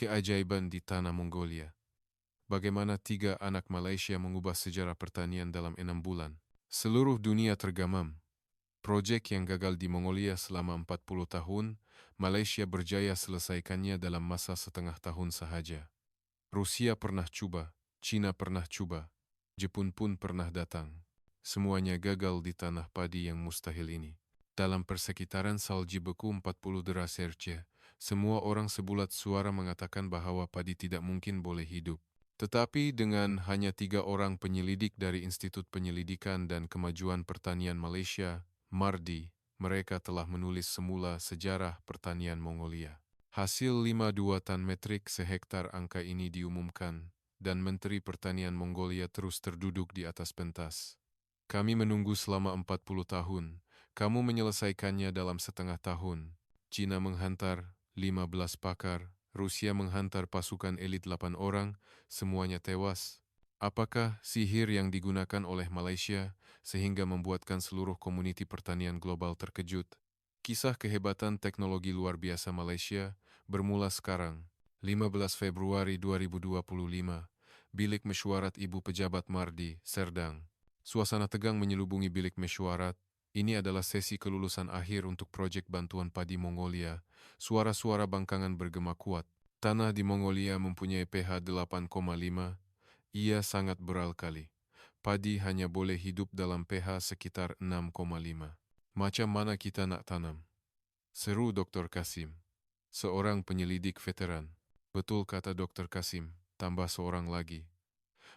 Keajaiban di tanah Mongolia. Bagaimana 3 anak Malaysia mengubah sejarah pertanian dalam 6 bulan. Seluruh dunia tergamam. Proyek yang gagal di Mongolia selama 40 tahun, Malaysia berjaya selesaikannya dalam masa setengah tahun sahaja. Rusia pernah cuba, China pernah cuba, Jepun pun pernah datang. Semuanya gagal di tanah padi yang mustahil ini. Dalam persekitaran salji beku 40 derajat Celcius, semua orang sebulat suara mengatakan bahwa padi tidak mungkin boleh hidup. Tetapi dengan hanya 3 orang penyelidik dari Institut Penyelidikan dan Kemajuan Pertanian Malaysia, MARDI, mereka telah menulis semula sejarah pertanian Mongolia. Hasil 52 tan metrik sehektar angka ini diumumkan, dan Menteri Pertanian Mongolia terus terduduk di atas pentas. Kami menunggu selama 40 tahun, kamu menyelesaikannya dalam setengah tahun. China menghantar 15 pakar, Rusia menghantar pasukan elit 8 orang, semuanya tewas. Apakah sihir yang digunakan oleh Malaysia sehingga membuatkan seluruh komuniti pertanian global terkejut? Kisah kehebatan teknologi luar biasa Malaysia bermula sekarang, 15 Februari 2025, Bilik Mesyuarat Ibu Pejabat MARDI, Serdang. Suasana tegang menyelubungi bilik mesyuarat. Ini adalah sesi kelulusan akhir untuk proyek bantuan padi Mongolia. Suara-suara bangkangan bergema kuat. Tanah di Mongolia mempunyai pH 8,5. Ia sangat beralkali. Padi hanya boleh hidup dalam pH sekitar 6,5. Macam mana kita nak tanam? Seru Dr. Kasim, seorang penyelidik veteran. Betul kata Dr. Kasim, tambah seorang lagi.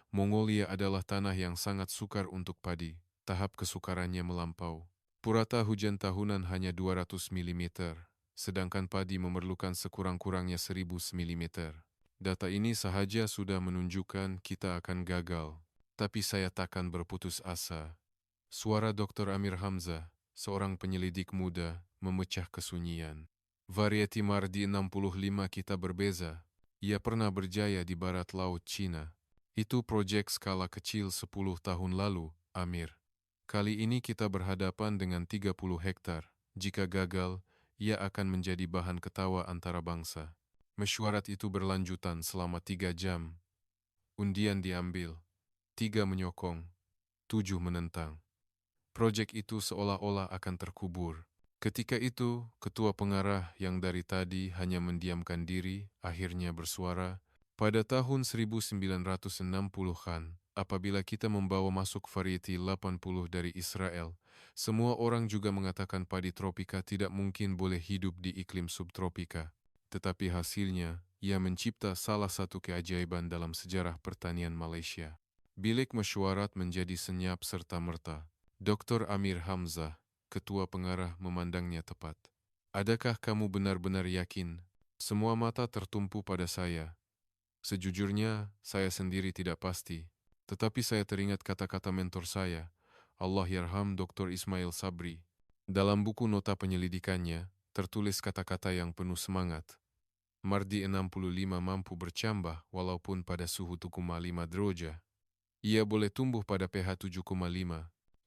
Mongolia adalah tanah yang sangat sukar untuk padi. Tahap kesukarannya melampau. Purata hujan tahunan hanya 200 mm, sedangkan padi memerlukan sekurang-kurangnya 1000 mm. Data ini sahaja sudah menunjukkan kita akan gagal. Tapi saya takkan berputus asa. Suara Dr. Amir Hamzah, seorang penyelidik muda, memecah kesunyian. Varieti MARDI 65 kita berbeza. Ia pernah berjaya di barat laut Cina. Itu proyek skala kecil 10 tahun lalu, Amir. Kali ini kita berhadapan dengan 30 hektar. Jika gagal, ia akan menjadi bahan ketawa antara bangsa. Mesyuarat itu berlanjutan selama 3 jam. Undian diambil. 3 menyokong, 7 menentang. Proyek itu seolah-olah akan terkubur. Ketika itu, ketua pengarah yang dari tadi hanya mendiamkan diri, akhirnya bersuara, pada tahun 1960-an, apabila kita membawa masuk varieti 80 dari Israel, semua orang juga mengatakan padi tropika tidak mungkin boleh hidup di iklim subtropika. Tetapi hasilnya, ia mencipta salah satu keajaiban dalam sejarah pertanian Malaysia. Bilik mesyuarat menjadi senyap serta-merta. Dr. Amir Hamzah, ketua pengarah, memandangnya tepat. Adakah kamu benar-benar yakin? Semua mata tertumpu pada saya. Sejujurnya, saya sendiri tidak pasti. Tetapi saya teringat kata-kata mentor saya, Allahyarham Dr. Ismail Sabri. Dalam buku nota penyelidikannya, tertulis kata-kata yang penuh semangat. MARDI 65 mampu bercambah walaupun pada suhu 7,5 derajat. Ia boleh tumbuh pada pH 7,5.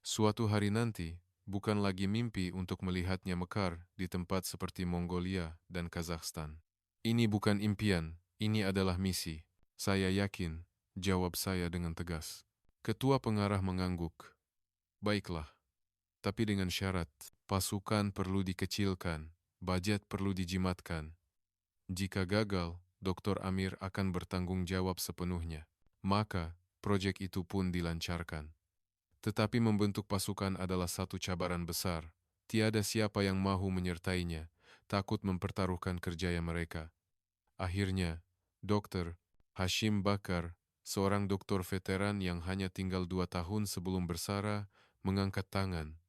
Suatu hari nanti, bukan lagi mimpi untuk melihatnya mekar di tempat seperti Mongolia dan Kazakhstan. Ini bukan impian, ini adalah misi. Saya yakin, jawab saya dengan tegas. Ketua pengarah mengangguk. Baiklah, tapi dengan syarat, pasukan perlu dikecilkan, budget perlu dijimatkan. Jika gagal, Dr. Amir akan bertanggung jawab sepenuhnya. Maka, proyek itu pun dilancarkan. Tetapi membentuk pasukan adalah satu cabaran besar. Tiada siapa yang mahu menyertainya, takut mempertaruhkan kerjaya mereka. Akhirnya, Dr. Hashim Bakar, seorang doktor veteran yang hanya tinggal 2 tahun sebelum bersara, mengangkat tangan.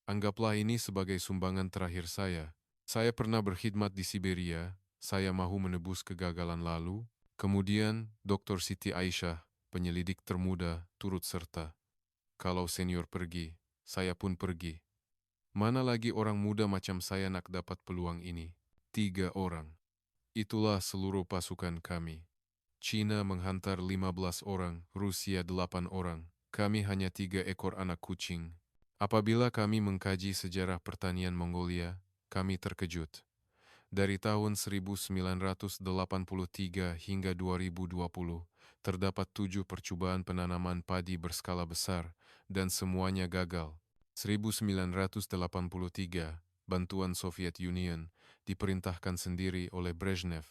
Anggaplah ini sebagai sumbangan terakhir saya. Saya pernah berkhidmat di Siberia, saya mahu menebus kegagalan lalu. Kemudian, Dr. Siti Aisyah, penyelidik termuda, turut serta. Kalau senior pergi, saya pun pergi. Mana lagi orang muda macam saya nak dapat peluang ini? 3 orang. Itulah seluruh pasukan kami. China menghantar 15 orang, Rusia 8 orang. Kami hanya 3 ekor anak kucing. Apabila kami mengkaji sejarah pertanian Mongolia, kami terkejut. Dari tahun 1983 hingga 2020, terdapat 7 percobaan penanaman padi berskala besar dan semuanya gagal. 1983, bantuan Soviet Union diperintahkan sendiri oleh Brezhnev.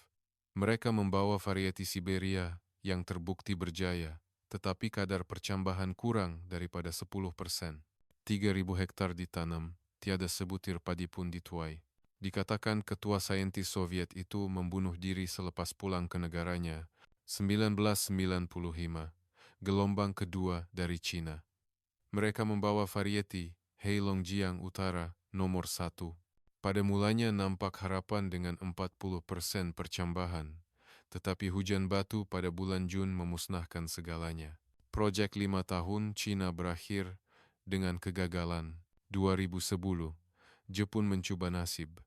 Mereka membawa varieti Siberia yang terbukti berjaya, tetapi kadar percambahan kurang daripada 10%. 3.000 hektar ditanam, tiada sebutir padi pun dituai. Dikatakan ketua saintis Soviet itu membunuh diri selepas pulang ke negaranya. 1995, gelombang kedua dari Cina. Mereka membawa varieti Heilongjiang Utara nomor 1. Pada mulanya nampak harapan dengan 40% percambahan, tetapi hujan batu pada bulan Jun memusnahkan segalanya. Proyek 5 tahun Cina berakhir dengan kegagalan. 2010, Jepun mencoba nasib.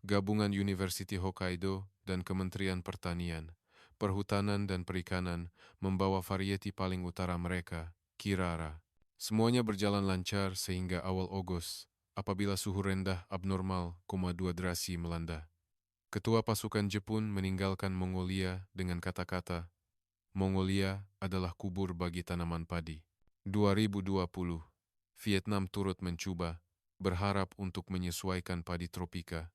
Gabungan University Hokkaido dan Kementerian Pertanian, Perhutanan dan Perikanan membawa varieti paling utara mereka, Kirara. Semuanya berjalan lancar sehingga awal Agustus, apabila suhu rendah abnormal, 2 derajat melanda. Ketua pasukan Jepun meninggalkan Mongolia dengan kata-kata, Mongolia adalah kubur bagi tanaman padi. 2020, Vietnam turut mencoba, berharap untuk menyesuaikan padi tropika.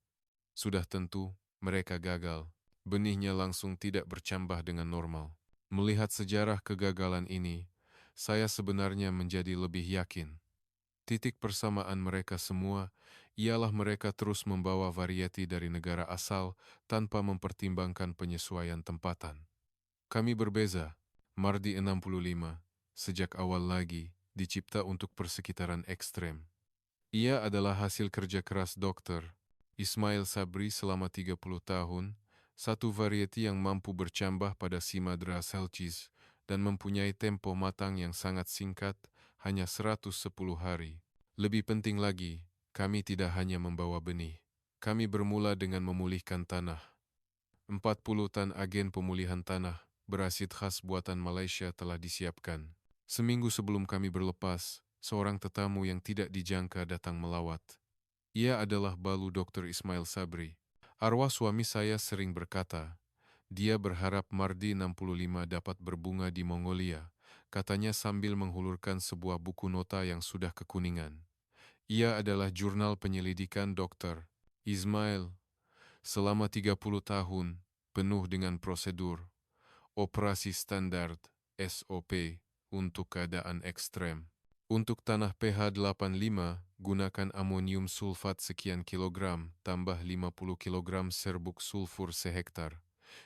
Sudah tentu, mereka gagal. Benihnya langsung tidak bercambah dengan normal. Melihat sejarah kegagalan ini, saya sebenarnya menjadi lebih yakin. Titik persamaan mereka semua ialah mereka terus membawa varieti dari negara asal tanpa mempertimbangkan penyesuaian tempatan. Kami berbeza. Mardi 65, sejak awal lagi, dicipta untuk persekitaran ekstrem. Ia adalah hasil kerja keras Dr. Ismail Sabri selama 30 tahun, satu varieti yang mampu bercambah pada Simadra Celcis dan mempunyai tempo matang yang sangat singkat, hanya 110 hari. Lebih penting lagi, kami tidak hanya membawa benih. Kami bermula dengan memulihkan tanah. 40 tan agen pemulihan tanah berasid khas buatan Malaysia telah disiapkan. Seminggu sebelum kami berlepas, seorang tetamu yang tidak dijangka datang melawat. Ia adalah balu Dr. Ismail Sabri. Arwah suami saya sering berkata, dia berharap Mardi 65 dapat berbunga di Mongolia, katanya sambil menghulurkan sebuah buku nota yang sudah kekuningan. Ia adalah jurnal penyelidikan Dr. Ismail. Selama 30 tahun, penuh dengan prosedur, operasi standar, SOP, untuk keadaan ekstrem. Untuk tanah pH 85, gunakan amonium sulfat sekian kilogram, tambah 50 kilogram serbuk sulfur sehektar.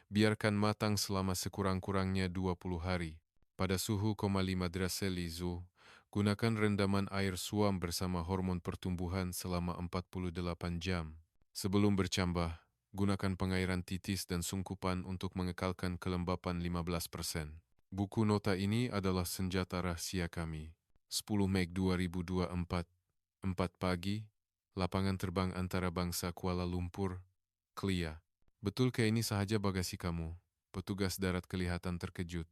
Biarkan matang selama sekurang-kurangnya 20 hari. Pada suhu 5 derajat Celcius, gunakan rendaman air suam bersama hormon pertumbuhan selama 48 jam. Sebelum bercambah, gunakan pengairan titis dan sungkupan untuk mengekalkan kelembapan 15%. Buku nota ini adalah senjata rahasia kami. 10 Mei 2024, 4 pagi, lapangan terbang antarabangsa Kuala Lumpur, Klia. Betulkah ini sahaja bagasi kamu? Petugas darat kelihatan terkejut.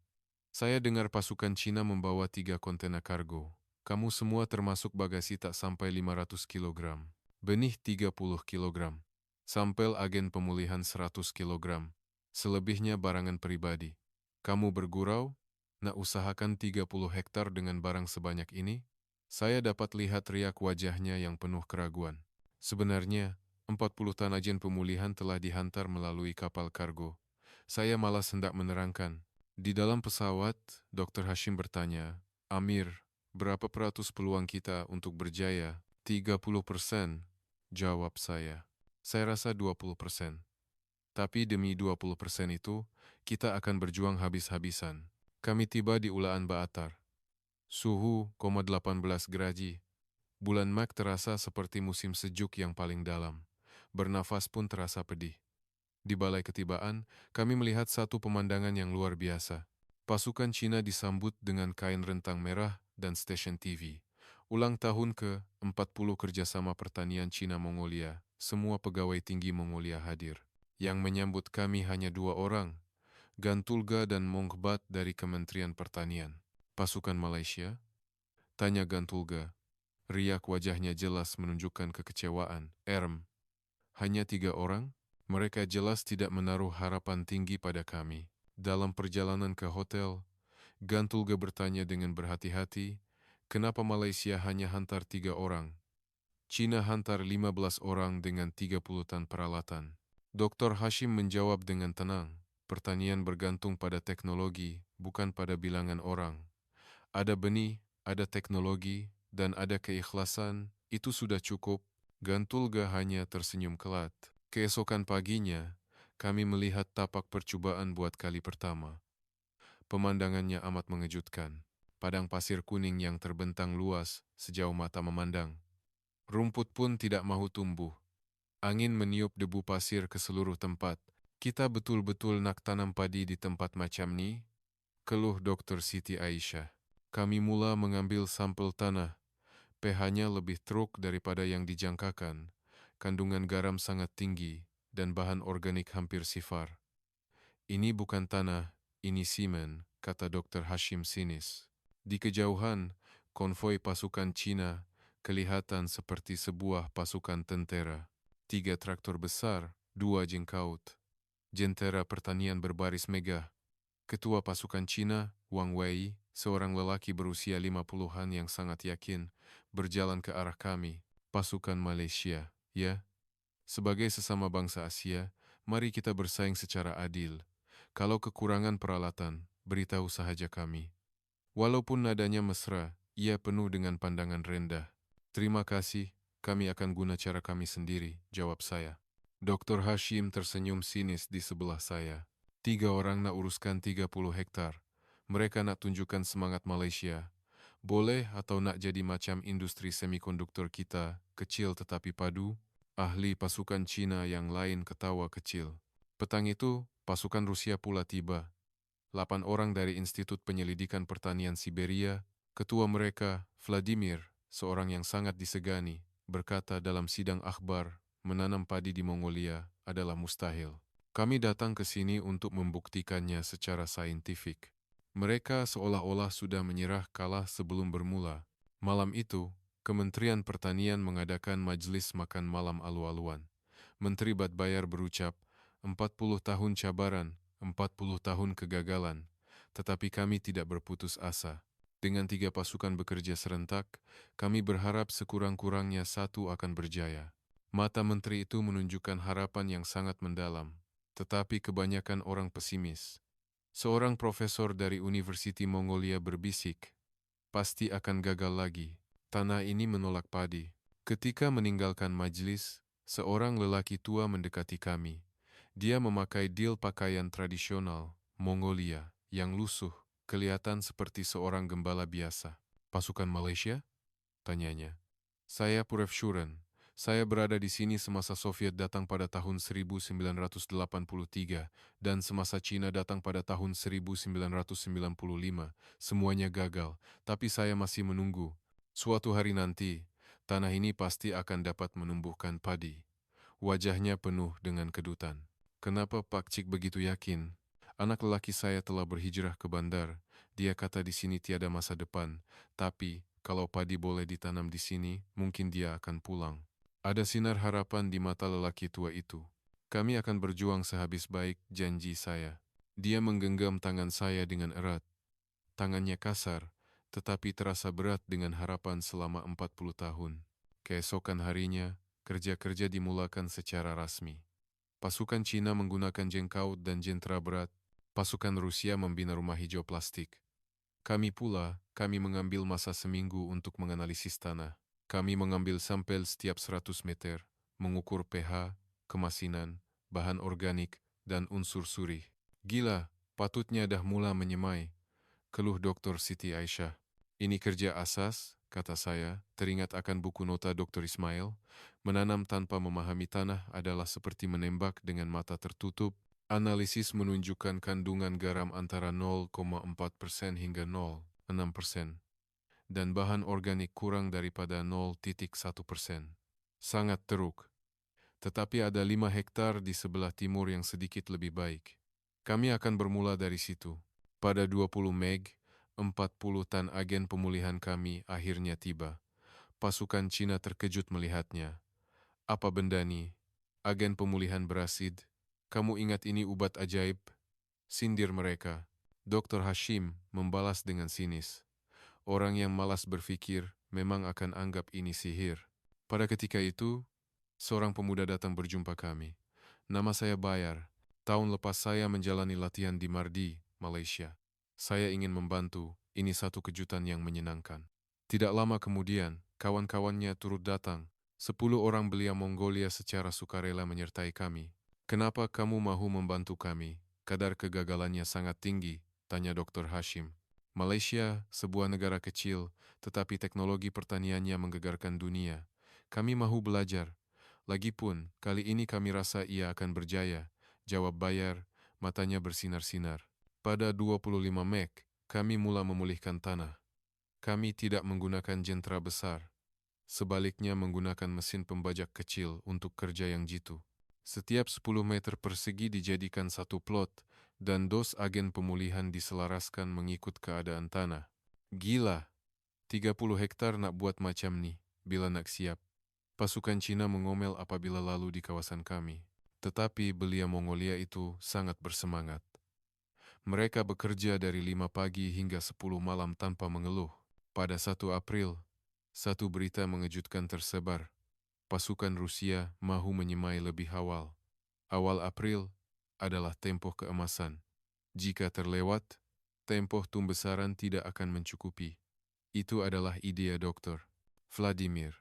Saya dengar pasukan Cina membawa 3 kontena kargo. Kamu semua termasuk bagasi tak sampai 500 kg. Benih 30 kg. Sampel agen pemulihan 100 kg. Selebihnya barangan pribadi. Kamu bergurau? Nak usahakan 30 hektar dengan barang sebanyak ini? Saya dapat lihat riak wajahnya yang penuh keraguan. Sebenarnya, 40 tan agen pemulihan telah dihantar melalui kapal kargo. Saya malas hendak menerangkan. Di dalam pesawat, Dr. Hashim bertanya, Amir, berapa peratus peluang kita untuk berjaya? 30%, jawab saya. Saya rasa 20%. Tapi demi 20% itu, kita akan berjuang habis-habisan. Kami tiba di Ulaan Baatar. Suhu, 18 geraji. Bulan Mac terasa seperti musim sejuk yang paling dalam. Bernafas pun terasa pedih. Di balai ketibaan, kami melihat satu pemandangan yang luar biasa. Pasukan Cina disambut dengan kain rentang merah dan stesen TV. Ulang tahun ke-40 kerjasama pertanian Cina-Mongolia. Semua pegawai tinggi Mongolia hadir. Yang menyambut kami hanya 2 orang, Gantulga dan Mongbat dari Kementerian Pertanian. Pasukan Malaysia? Tanya Gantulga. Riak wajahnya jelas menunjukkan kekecewaan. Hanya 3 orang? Mereka jelas tidak menaruh harapan tinggi pada kami. Dalam perjalanan ke hotel, Gantulga bertanya dengan berhati-hati, kenapa Malaysia hanya hantar 3 orang? China hantar 15 orang dengan 30 tan peralatan. Dr. Hashim menjawab dengan tenang, pertanian bergantung pada teknologi, bukan pada bilangan orang. Ada benih, ada teknologi, dan ada keikhlasan, itu sudah cukup. Gantulga hanya tersenyum kelat. Keesokan paginya, kami melihat tapak percubaan buat kali pertama. Pemandangannya amat mengejutkan. Padang pasir kuning yang terbentang luas sejauh mata memandang. Rumput pun tidak mahu tumbuh. Angin meniup debu pasir ke seluruh tempat. Kita betul-betul nak tanam padi di tempat macam ni? Keluh Dr. Siti Aisyah. Kami mula mengambil sampel tanah. pH-nya lebih teruk daripada yang dijangkakan. Kandungan garam sangat tinggi dan bahan organik hampir sifar. Ini bukan tanah, ini simen, kata Dr. Hashim sinis. Di kejauhan, konvoi pasukan Cina kelihatan seperti sebuah pasukan tentera. 3 traktor besar, 2 jengkaut. Jentera pertanian berbaris megah. Ketua pasukan Cina, Wang Wei, seorang lelaki berusia 50-an yang sangat yakin, berjalan ke arah kami, pasukan Malaysia. Ya, sebagai sesama bangsa Asia, mari kita bersaing secara adil. Kalau kekurangan peralatan, beritahu sahaja kami. Walaupun nadanya mesra, ia penuh dengan pandangan rendah. Terima kasih, kami akan guna cara kami sendiri, jawab saya. Dr. Hashim tersenyum sinis di sebelah saya. 3 orang nak uruskan 30 hektar. Mereka nak tunjukkan semangat Malaysia. Boleh atau nak jadi macam industri semikonduktor kita, kecil tetapi padu? Ahli pasukan Cina yang lain ketawa kecil. Petang itu, pasukan Rusia pula tiba. 8 orang dari Institut Penyelidikan Pertanian Siberia. Ketua mereka, Vladimir, seorang yang sangat disegani, berkata dalam sidang akhbar, menanam padi di Mongolia adalah mustahil. Kami datang ke sini untuk membuktikannya secara saintifik. Mereka seolah-olah sudah menyerah kalah sebelum bermula. Malam itu, Kementerian Pertanian mengadakan majelis makan malam alu-aluan. Menteri Batbayar berucap, 40 tahun cabaran, 40 tahun kegagalan. Tetapi kami tidak berputus asa. Dengan 3 pasukan bekerja serentak, kami berharap sekurang-kurangnya satu akan berjaya. Mata menteri itu menunjukkan harapan yang sangat mendalam. Tetapi kebanyakan orang pesimis. Seorang profesor dari Universiti Mongolia berbisik, pasti akan gagal lagi. Tanah ini menolak padi. Ketika meninggalkan majelis, seorang lelaki tua mendekati kami. Dia memakai dil pakaian tradisional Mongolia yang lusuh, kelihatan seperti seorang gembala biasa. Pasukan Malaysia? Tanyanya. Saya Purevshuren. Saya berada di sini semasa Soviet datang pada tahun 1983 dan semasa Cina datang pada tahun 1995. Semuanya gagal, tapi saya masih menunggu. Suatu hari nanti, tanah ini pasti akan dapat menumbuhkan padi. Wajahnya penuh dengan kedutan. Kenapa Pak Cik begitu yakin? Anak lelaki saya telah berhijrah ke bandar. Dia kata di sini tiada masa depan, tapi kalau padi boleh ditanam di sini, mungkin dia akan pulang. Ada sinar harapan di mata lelaki tua itu. Kami akan berjuang sehabis baik, janji saya. Dia menggenggam tangan saya dengan erat. Tangannya kasar, tetapi terasa berat dengan harapan selama 40 tahun. Keesokan harinya, kerja-kerja dimulakan secara rasmi. Pasukan Cina menggunakan jengkaut dan jentera berat. Pasukan Rusia membina rumah hijau plastik. Kami mengambil masa seminggu untuk menganalisis tanah. Kami mengambil sampel setiap 100 meter, mengukur pH, kemasinan, bahan organik, dan unsur surih. Gila, patutnya dah mula menyemai, keluh Dr. Siti Aisyah. Ini kerja asas, kata saya, teringat akan buku nota Dr. Ismail. Menanam tanpa memahami tanah adalah seperti menembak dengan mata tertutup. Analisis menunjukkan kandungan garam antara 0,4% hingga 0,6%. Dan bahan organik kurang daripada 0,1%. Sangat teruk. Tetapi ada 5 hektar di sebelah timur yang sedikit lebih baik. Kami akan bermula dari situ. Pada 20 Meg, 40 tan agen pemulihan kami akhirnya tiba. Pasukan Cina terkejut melihatnya. Apa benda ni? Agen pemulihan berasid. Kamu ingat ini obat ajaib? Sindir mereka. Dr. Hashim membalas dengan sinis. Orang yang malas berpikir memang akan anggap ini sihir. Pada ketika itu, seorang pemuda datang berjumpa kami. Nama saya Bayar. Tahun lepas saya menjalani latihan di Mardi, Malaysia. Saya ingin membantu, ini satu kejutan yang menyenangkan. Tidak lama kemudian, kawan-kawannya turut datang. 10 orang belia Mongolia secara sukarela menyertai kami. Kenapa kamu mahu membantu kami? Kadar kegagalannya sangat tinggi, tanya Dr. Hashim. Malaysia, sebuah negara kecil, tetapi teknologi pertaniannya menggegarkan dunia. Kami mahu belajar. Lagipun, kali ini kami rasa ia akan berjaya, jawab Bayar, matanya bersinar-sinar. Pada 25 Mek, kami mula memulihkan tanah. Kami tidak menggunakan jentera besar. Sebaliknya menggunakan mesin pembajak kecil untuk kerja yang jitu. Setiap 10 meter persegi dijadikan satu plot, dan dos agen pemulihan diselaraskan mengikut keadaan tanah. Gila, 30 hektar nak buat macam ni, bila nak siap. Pasukan Cina mengomel apabila lalu di kawasan kami. Tetapi belia Mongolia itu sangat bersemangat. Mereka bekerja dari 5 pagi hingga 10 malam tanpa mengeluh. Pada 1 April, satu berita mengejutkan tersebar. Pasukan Rusia mahu menyemai lebih awal. Awal April adalah tempoh keemasan. Jika terlewat, tempoh tumbesaran tidak akan mencukupi. Itu adalah idea Dr. Vladimir.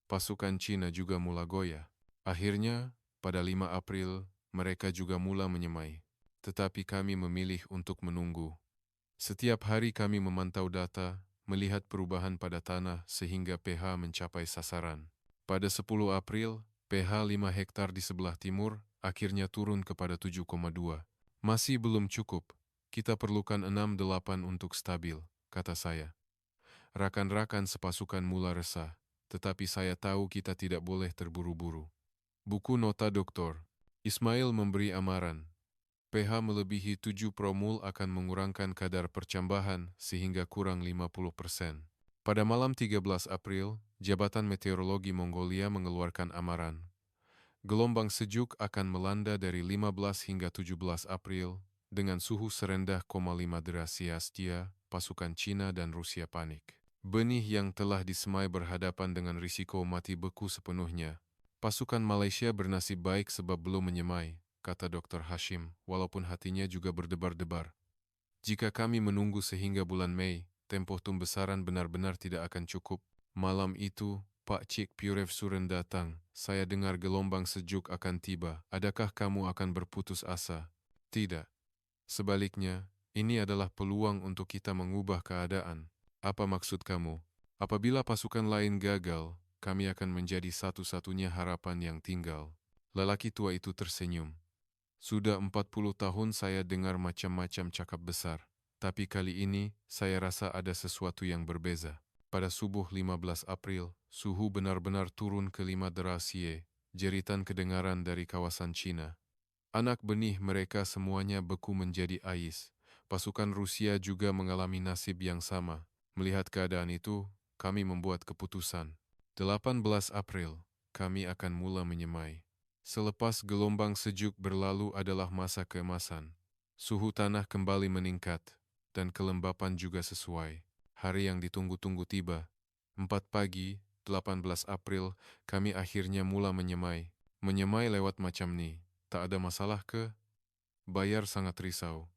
Pasukan Cina juga mula goyah. Akhirnya, pada 5 April, mereka juga mula menyemai. Tetapi kami memilih untuk menunggu. Setiap hari kami memantau data, melihat perubahan pada tanah sehingga pH mencapai sasaran. Pada 10 April, pH 5 hektar di sebelah timur akhirnya turun kepada 7,2. Masih belum cukup, kita perlukan 6-8 untuk stabil, kata saya. Rakan-rakan sepasukan mula resah. Tetapi saya tahu kita tidak boleh terburu-buru. Buku nota doktor. Ismail memberi amaran. pH melebihi 7 promil akan mengurangkan kadar percambahan sehingga kurang 50%. Pada malam 13 April, Jabatan Meteorologi Mongolia mengeluarkan amaran. Gelombang sejuk akan melanda dari 15 hingga 17 April dengan suhu serendah 0,5 derajat Celcius. Pasukan Cina dan Rusia panik. Benih yang telah disemai berhadapan dengan risiko mati beku sepenuhnya. Pasukan Malaysia bernasib baik sebab belum menyemai, kata Dr. Hashim, walaupun hatinya juga berdebar-debar. Jika kami menunggu sehingga bulan Mei, tempoh tumbesaran benar-benar tidak akan cukup. Malam itu, Pak Cik Purev Suren datang. Saya dengar gelombang sejuk akan tiba. Adakah kamu akan berputus asa? Tidak. Sebaliknya, ini adalah peluang untuk kita mengubah keadaan. Apa maksud kamu? Apabila pasukan lain gagal, kami akan menjadi satu-satunya harapan yang tinggal. Lelaki tua itu tersenyum. Sudah 40 tahun saya dengar macam-macam cakap besar. Tapi kali ini, saya rasa ada sesuatu yang berbeza. Pada subuh 15 April, suhu benar-benar turun ke 5 derajat Celcius. Jeritan kedengaran dari kawasan Cina. Anak benih mereka semuanya beku menjadi ais. Pasukan Rusia juga mengalami nasib yang sama. Melihat keadaan itu, kami membuat keputusan. 18 April, kami akan mula menyemai. Selepas gelombang sejuk berlalu adalah masa keemasan. Suhu tanah kembali meningkat, dan kelembapan juga sesuai. Hari yang ditunggu-tunggu tiba. 4 pagi, 18 April, kami akhirnya mula menyemai. Menyemai lewat macam ni, tak ada masalah ke? Bayar sangat risau.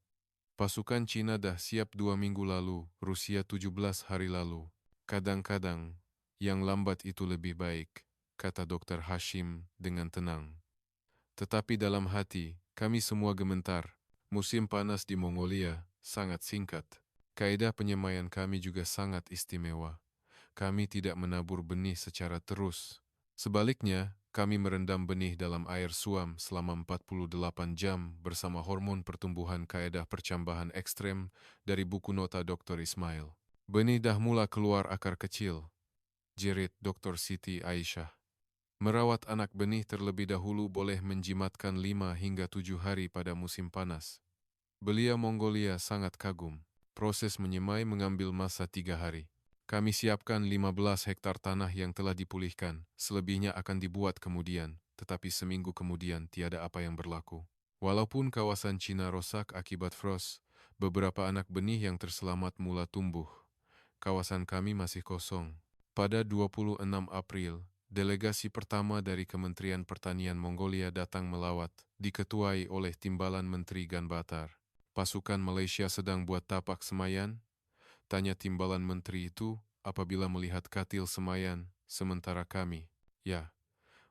Pasukan Cina dah siap 2 minggu lalu, Rusia 17 hari lalu. Kadang-kadang, yang lambat itu lebih baik, kata Dr. Hashim dengan tenang. Tetapi dalam hati, kami semua gemetar. Musim panas di Mongolia sangat singkat. Kaedah penyemaian kami juga sangat istimewa. Kami tidak menabur benih secara terus. Sebaliknya, kami merendam benih dalam air suam selama 48 jam bersama hormon pertumbuhan kaedah percambahan ekstrem dari buku nota Dr. Ismail. Benih dah mula keluar akar kecil, jerit Dr. Siti Aisyah. Merawat anak benih terlebih dahulu boleh menjimatkan 5 hingga 7 hari pada musim panas. Belia Mongolia sangat kagum. Proses menyemai mengambil masa 3 hari. Kami siapkan 15 hektar tanah yang telah dipulihkan, selebihnya akan dibuat kemudian. tetapi seminggu kemudian tiada apa yang berlaku. Walaupun kawasan Cina rosak akibat frost, beberapa anak benih yang terselamat mula tumbuh. Kawasan kami masih kosong. Pada 26 April, delegasi pertama dari Kementerian Pertanian Mongolia datang melawat, diketuai oleh Timbalan Menteri Ganbatar. Pasukan Malaysia sedang buat tapak semayan? Tanya Timbalan Menteri itu apabila melihat katil semayan, sementara kami, ya,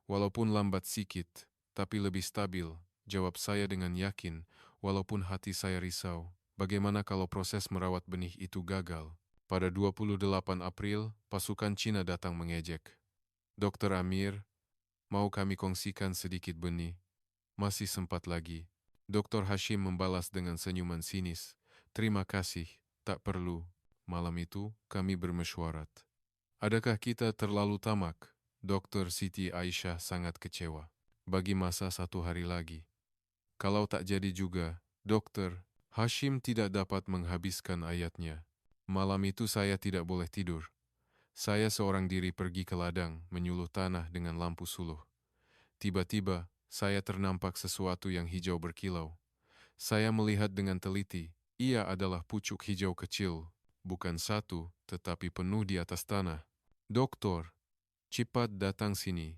walaupun lambat sikit, tapi lebih stabil, jawab saya dengan yakin, walaupun hati saya risau. Bagaimana kalau proses merawat benih itu gagal? Pada 28 April, pasukan Cina datang mengejek. Dokter Amir, mau kami kongsikan sedikit benih? Masih sempat lagi. Dokter Hashim membalas dengan senyuman sinis. Terima kasih, tak perlu. Malam itu, kami bermesyuarat. Adakah kita terlalu tamak? Dokter Siti Aisyah sangat kecewa. Bagi masa 1 hari lagi. Kalau tak jadi juga, dokter, Hashim tidak dapat menghabiskan ayatnya. Malam itu saya tidak boleh tidur. Saya seorang diri pergi ke ladang, menyuluh tanah dengan lampu suluh. Tiba-tiba, saya ternampak sesuatu yang hijau berkilau. Saya melihat dengan teliti, ia adalah pucuk hijau kecil, bukan satu, tetapi penuh di atas tanah. Doktor, cepat datang sini.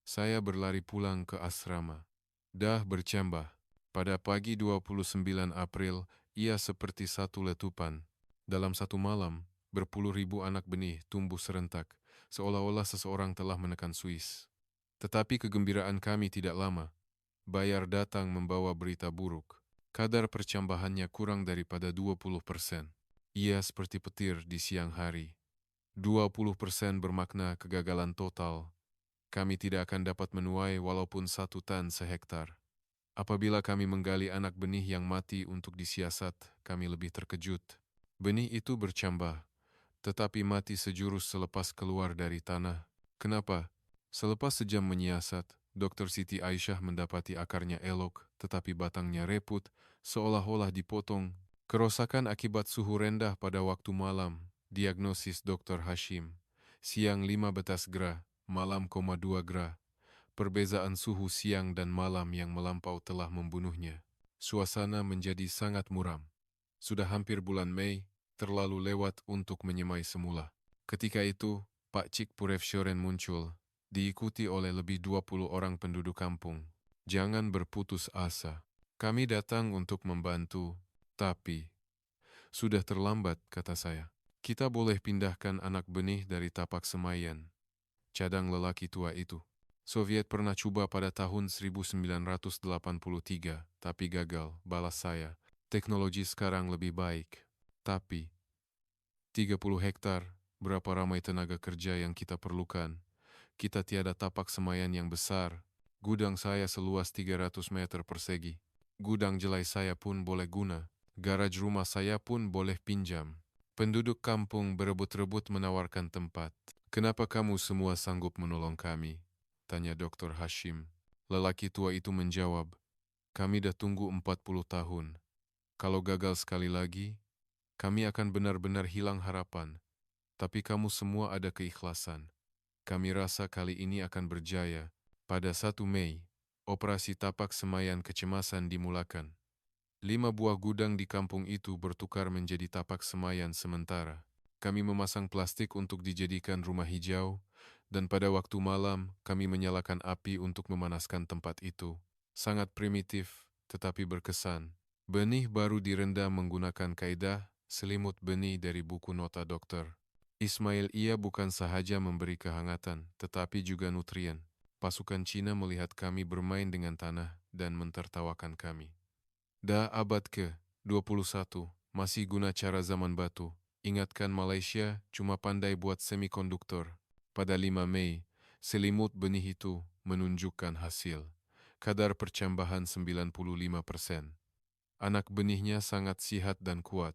Saya berlari pulang ke asrama. Dah bercambah. Pada pagi 29 April, ia seperti satu letupan. Dalam satu malam, berpuluh ribu anak benih tumbuh serentak, seolah-olah seseorang telah menekan Swiss. Tetapi kegembiraan kami tidak lama. Bayar datang membawa berita buruk. Kadar percambahannya kurang daripada 20%. Ia seperti petir di siang hari. 20% bermakna kegagalan total. Kami tidak akan dapat menuai walaupun 1 tan sehektar. Apabila kami menggali anak benih yang mati untuk disiasat, kami lebih terkejut. Benih itu bercambah, tetapi mati sejurus selepas keluar dari tanah. Kenapa? Selepas sejam menyiasat, Dr. Siti Aisyah mendapati akarnya elok, tetapi batangnya reput, seolah-olah dipotong. Kerosakan akibat suhu rendah pada waktu malam. Diagnosis Dr. Hashim. Siang 5 gra, malam 2 gra. Perbezaan suhu siang dan malam yang melampau telah membunuhnya. Suasana menjadi sangat muram. Sudah hampir bulan Mei, terlalu lewat untuk menyemai semula. Ketika itu, Pak Cik Purevshoren muncul, diikuti oleh lebih 20 orang penduduk kampung. Jangan berputus asa. Kami datang untuk membantu, tapi sudah terlambat, kata saya. Kita boleh pindahkan anak benih dari tapak semayan. Cadang lelaki tua itu. Soviet pernah coba pada tahun 1983, tapi gagal, balas saya. Teknologi sekarang lebih baik. Tapi, 30 hektar, berapa ramai tenaga kerja yang kita perlukan. Kita tiada tapak semayan yang besar. Gudang saya seluas 300 meter persegi. Gudang jelai saya pun boleh guna. Garaj rumah saya pun boleh pinjam. Penduduk kampung berebut-rebut menawarkan tempat. Kenapa kamu semua sanggup menolong kami? Tanya Dr. Hashim. Lelaki tua itu menjawab, kami dah tunggu 40 tahun. Kalau gagal sekali lagi, kami akan benar-benar hilang harapan. Tapi kamu semua ada keikhlasan. Kami rasa kali ini akan berjaya. Pada 1 Mei, operasi tapak semayan kecemasan dimulakan. 5 buah gudang di kampung itu bertukar menjadi tapak semayan sementara. Kami memasang plastik untuk dijadikan rumah hijau, dan pada waktu malam kami menyalakan api untuk memanaskan tempat itu. Sangat primitif, tetapi berkesan. Benih baru direndam menggunakan kaidah selimut benih dari buku nota dokter. Ismail ia bukan sahaja memberi kehangatan, tetapi juga nutrien. Pasukan Cina melihat kami bermain dengan tanah dan mentertawakan kami. Dah abad ke-21, masih guna cara zaman batu. Ingatkan Malaysia cuma pandai buat semikonduktor. Pada 5 Mei, selimut benih itu menunjukkan hasil. Kadar percambahan 95%. Anak benihnya sangat sihat dan kuat.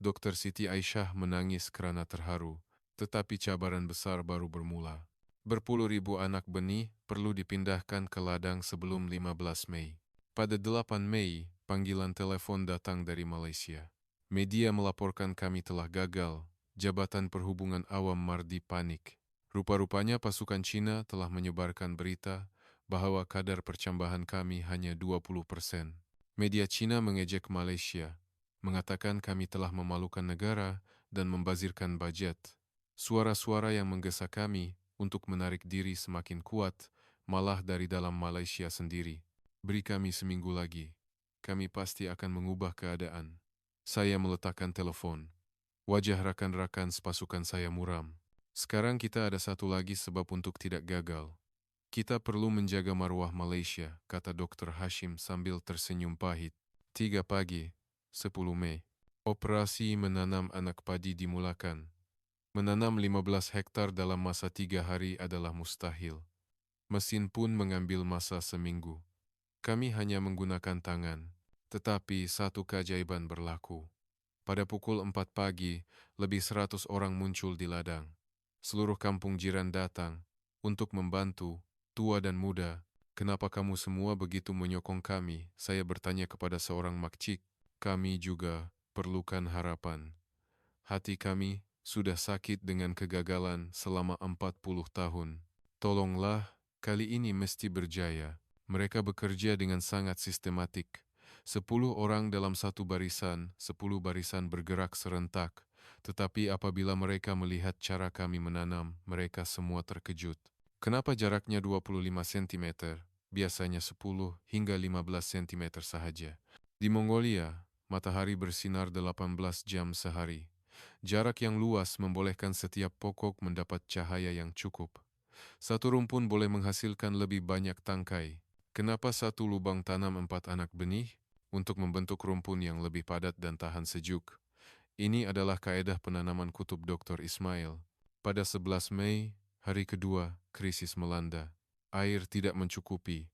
Dr. Siti Aisyah menangis kerana terharu. Tetapi cabaran besar baru bermula. Berpuluh ribu anak benih perlu dipindahkan ke ladang sebelum 15 Mei. Pada 8 Mei, panggilan telepon datang dari Malaysia. Media melaporkan kami telah gagal. Jabatan Perhubungan Awam Mardi panik. Rupa-rupanya pasukan Cina telah menyebarkan berita bahwa kadar percambahan kami hanya 20%. Media Cina mengejek Malaysia, mengatakan kami telah memalukan negara dan membazirkan bajet. Suara-suara yang menggesa kami untuk menarik diri semakin kuat, malah dari dalam Malaysia sendiri. Beri kami seminggu lagi. Kami pasti akan mengubah keadaan. Saya meletakkan telepon. Wajah rakan-rakan sepasukan saya muram. Sekarang kita ada satu lagi sebab untuk tidak gagal. Kita perlu menjaga maruah Malaysia, kata Dr. Hashim sambil tersenyum pahit. 3 pagi, 10 Mei. Operasi menanam anak padi dimulakan. Menanam 15 hektar dalam masa 3 hari adalah mustahil. Mesin pun mengambil masa seminggu. Kami hanya menggunakan tangan. Tetapi satu keajaiban berlaku. Pada pukul 4 pagi, lebih 100 orang muncul di ladang. Seluruh kampung jiran datang untuk membantu. Tua dan muda, kenapa kamu semua begitu menyokong kami? Saya bertanya kepada seorang makcik. Kami juga perlukan harapan. Hati kami sudah sakit dengan kegagalan selama 40 tahun. Tolonglah, kali ini mesti berjaya. Mereka bekerja dengan sangat sistematik. 10 orang dalam satu barisan, 10 barisan bergerak serentak. Tetapi apabila mereka melihat cara kami menanam, mereka semua terkejut. Kenapa jaraknya 25 cm, biasanya 10 hingga 15 cm sahaja? Di Mongolia, matahari bersinar 18 jam sehari. Jarak yang luas membolehkan setiap pokok mendapat cahaya yang cukup. Satu rumpun boleh menghasilkan lebih banyak tangkai. Kenapa satu lubang tanam 4 anak benih? Untuk membentuk rumpun yang lebih padat dan tahan sejuk. Ini adalah kaedah penanaman kutub Dr. Ismail. Pada 11 Mei, hari kedua, krisis melanda. Air tidak mencukupi.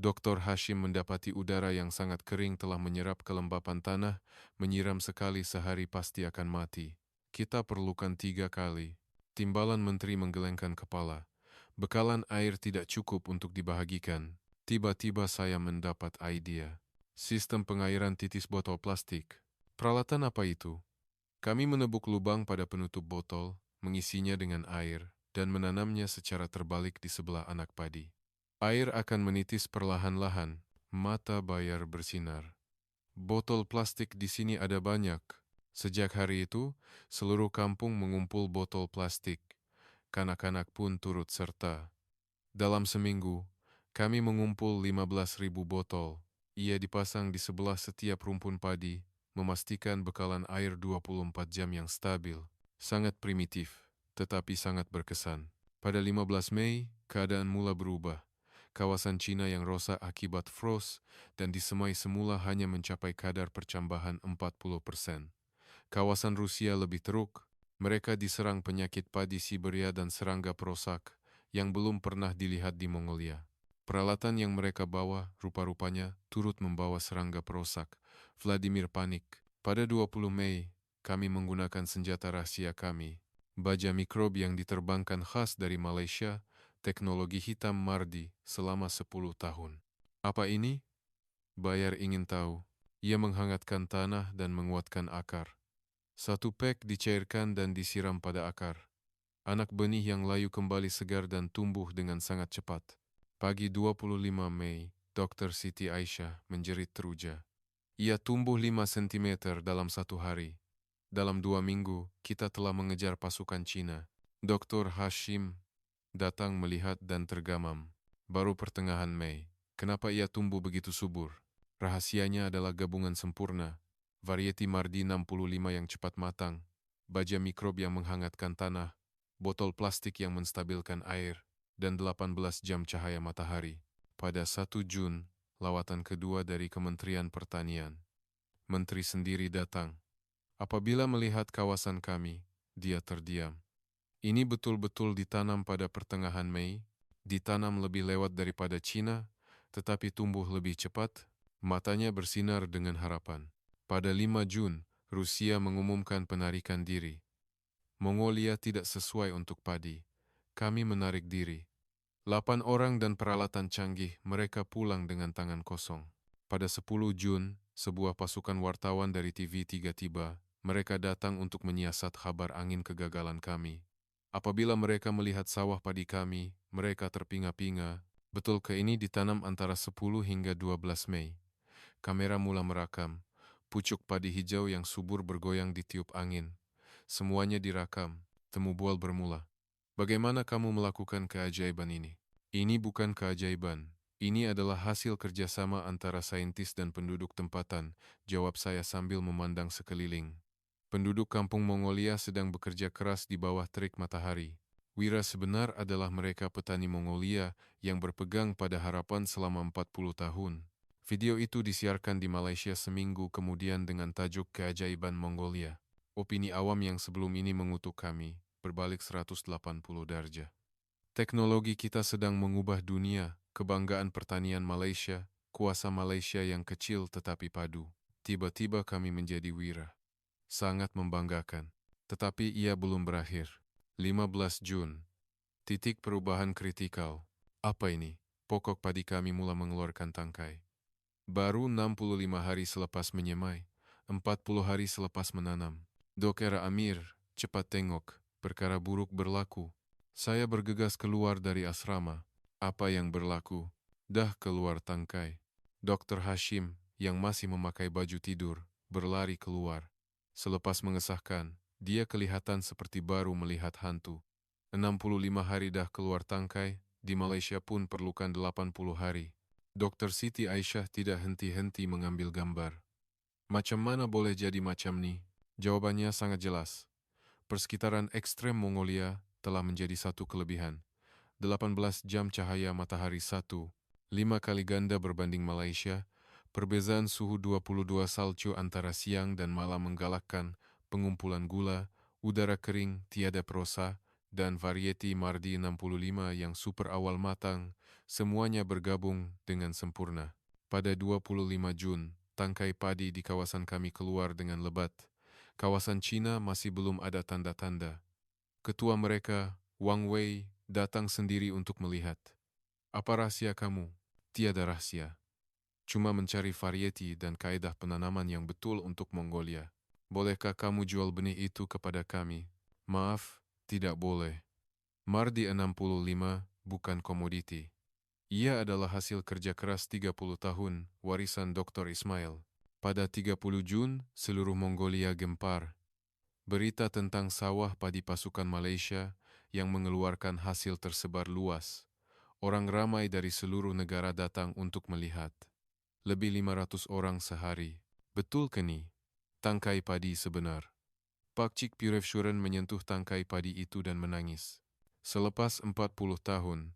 Dr. Hashim mendapati udara yang sangat kering telah menyerap kelembapan tanah, menyiram sekali sehari pasti akan mati. Kita perlukan 3 kali. Timbalan menteri menggelengkan kepala. Bekalan air tidak cukup untuk dibahagikan. Tiba-tiba saya mendapat ide. Sistem pengairan titis botol plastik. Peralatan apa itu? Kami menebuk lubang pada penutup botol, mengisinya dengan air, dan menanamnya secara terbalik di sebelah anak padi. Air akan menitis perlahan-lahan, mata bayar bersinar. Botol plastik di sini ada banyak. Sejak hari itu, seluruh kampung mengumpul botol plastik. Kanak-kanak pun turut serta. Dalam seminggu, kami mengumpul 15.000 botol. Ia dipasang di sebelah setiap rumpun padi, memastikan bekalan air 24 jam yang stabil. Sangat primitif, tetapi sangat berkesan. Pada 15 Mei, keadaan mula berubah. Kawasan Cina yang rosak akibat frost dan disemai semula hanya mencapai kadar percambahan 40%. Kawasan Rusia lebih teruk. Mereka diserang penyakit padi Siberia dan serangga perosak yang belum pernah dilihat di Mongolia. Peralatan yang mereka bawa rupa-rupanya turut membawa serangga perosak. Vladimir panik. Pada 20 Mei, kami menggunakan senjata rahasia kami. Baja mikrob yang diterbangkan khas dari Malaysia, teknologi hitam Mardi selama 10 tahun. Apa ini? Bayar ingin tahu. Ia menghangatkan tanah dan menguatkan akar. Satu pek dicairkan dan disiram pada akar. Anak benih yang layu kembali segar dan tumbuh dengan sangat cepat. Pagi 25 Mei, Dr. Siti Aisyah menjerit teruja. Ia tumbuh 5 cm dalam satu hari. Dalam 2 minggu, kita telah mengejar pasukan Cina. Dr. Hashim datang melihat dan tergamam. Baru pertengahan Mei. Kenapa ia tumbuh begitu subur? Rahasianya adalah gabungan sempurna. Varieti Mardi 65 yang cepat matang. Baja mikrob yang menghangatkan tanah. Botol plastik yang menstabilkan air, dan 18 jam cahaya matahari. Pada 1 Jun, lawatan kedua dari Kementerian Pertanian. Menteri sendiri datang. Apabila melihat kawasan kami, dia terdiam. Ini betul-betul ditanam pada pertengahan Mei, ditanam lebih lewat daripada Cina, tetapi tumbuh lebih cepat, matanya bersinar dengan harapan. Pada 5 Jun, Rusia mengumumkan penarikan diri. Mongolia tidak sesuai untuk padi. Kami menarik diri. 8 orang dan peralatan canggih, mereka pulang dengan tangan kosong. Pada 10 Jun, sebuah pasukan wartawan dari TV3 tiba. Mereka datang untuk menyiasat kabar angin kegagalan kami. Apabila mereka melihat sawah padi kami, mereka terpinga-pinga. Betul ke ini ditanam antara 10 hingga 12 Mei. Kamera mula merakam. Pucuk padi hijau yang subur bergoyang ditiup angin. Semuanya direkam. Temu bual bermula. Bagaimana kamu melakukan keajaiban ini? Ini bukan keajaiban. Ini adalah hasil kerjasama antara saintis dan penduduk tempatan, jawab saya sambil memandang sekeliling. Penduduk kampung Mongolia sedang bekerja keras di bawah terik matahari. Wira sebenar adalah mereka petani Mongolia yang berpegang pada harapan selama 40 tahun. Video itu disiarkan di Malaysia seminggu kemudian dengan tajuk Keajaiban Mongolia. Opini awam yang sebelum ini mengutuk kami berbalik 180 derajat. Teknologi kita sedang mengubah dunia, kebanggaan pertanian Malaysia, kuasa Malaysia yang kecil tetapi padu. Tiba-tiba kami menjadi wira. Sangat membanggakan. Tetapi ia belum berakhir. 15 Jun. Titik perubahan kritikal. Apa ini? Pokok padi kami mula mengeluarkan tangkai. Baru 65 hari selepas menyemai, 40 hari selepas menanam. Dokter Amir, cepat tengok, perkara buruk berlaku. Saya bergegas keluar dari asrama. Apa yang berlaku? Dah keluar tangkai. Dokter Hashim, yang masih memakai baju tidur, berlari keluar. Selepas mengesahkan, dia kelihatan seperti baru melihat hantu. 65 hari dah keluar tangkai, di Malaysia pun perlukan 80 hari. Dokter Siti Aisyah tidak henti-henti mengambil gambar. Macam mana boleh jadi macam ni? Jawabannya sangat jelas. Persekitaran ekstrem Mongolia telah menjadi satu kelebihan. 18 jam cahaya matahari 5 kali ganda berbanding Malaysia. Perbezaan suhu 22 salju antara siang dan malam menggalakkan pengumpulan gula, udara kering, tiada prosa, dan varieti Mardi 65 yang super awal matang, semuanya bergabung dengan sempurna. Pada 25 Jun, tangkai padi di kawasan kami keluar dengan lebat. Kawasan Cina masih belum ada tanda-tanda. Ketua mereka, Wang Wei, datang sendiri untuk melihat. Apa rahasia kamu? Tiada rahasia. Cuma mencari varieti dan kaedah penanaman yang betul untuk Mongolia. Bolehkah kamu jual benih itu kepada kami? Maaf, tidak boleh. Mardi 65 bukan komoditi. Ia adalah hasil kerja keras 30 tahun, warisan Dr. Ismail. Pada 30 Jun, seluruh Mongolia gempar. Berita tentang sawah padi pasukan Malaysia yang mengeluarkan hasil tersebar luas. Orang ramai dari seluruh negara datang untuk melihat. Lebih 500 orang sehari. Betul ke ni? Tangkai padi sebenar. Pakcik Purevshuren menyentuh tangkai padi itu dan menangis. Selepas 40 tahun,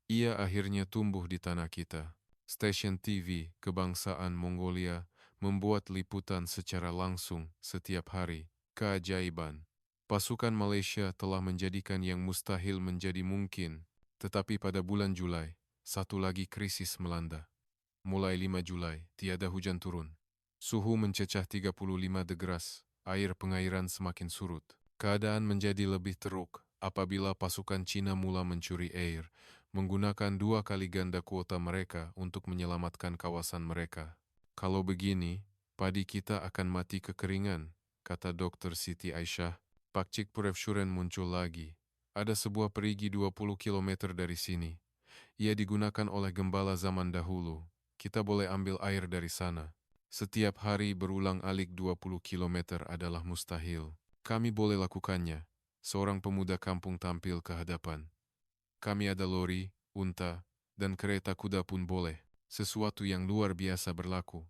ia akhirnya tumbuh di tanah kita. Stasiun TV Kebangsaan Mongolia membuat liputan secara langsung setiap hari. Keajaiban. Pasukan Malaysia telah menjadikan yang mustahil menjadi mungkin. Tetapi pada bulan Julai, satu lagi krisis melanda. Mulai 5 Julai, tiada hujan turun. Suhu mencecah 35 degras, air pengairan semakin surut. Keadaan menjadi lebih teruk apabila pasukan Cina mula mencuri air, menggunakan 2 kali ganda kuota mereka untuk menyelamatkan kawasan mereka. Kalau begini, padi kita akan mati kekeringan, kata Dr. Siti Aisyah. Pakcik Purevshuren muncul lagi. Ada sebuah perigi 20 km dari sini. Ia digunakan oleh gembala zaman dahulu. Kita boleh ambil air dari sana. Setiap hari berulang-alik 20 km adalah mustahil. Kami boleh lakukannya. Seorang pemuda kampung tampil ke hadapan. Kami ada lori, unta, dan kereta kuda pun boleh. Sesuatu yang luar biasa berlaku.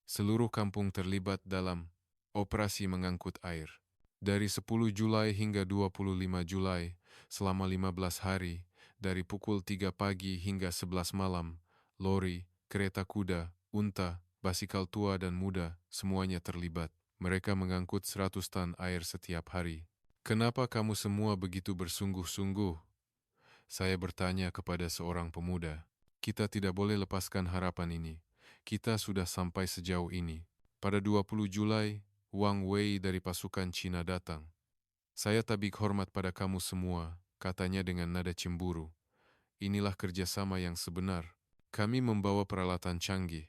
Seluruh kampung terlibat dalam operasi mengangkut air. Dari 10 Julai hingga 25 Julai, selama 15 hari, dari pukul 3 pagi hingga 11 malam, lori, kereta kuda, unta, basikal tua dan muda, semuanya terlibat. Mereka mengangkut 100 tan air setiap hari. Kenapa kamu semua begitu bersungguh-sungguh? Saya bertanya kepada seorang pemuda. Kita tidak boleh lepaskan harapan ini. Kita sudah sampai sejauh ini. Pada 20 Julai, Wang Wei dari pasukan Cina datang. Saya tabik hormat pada kamu semua, katanya dengan nada cemburu. Inilah kerjasama yang sebenar. Kami membawa peralatan canggih,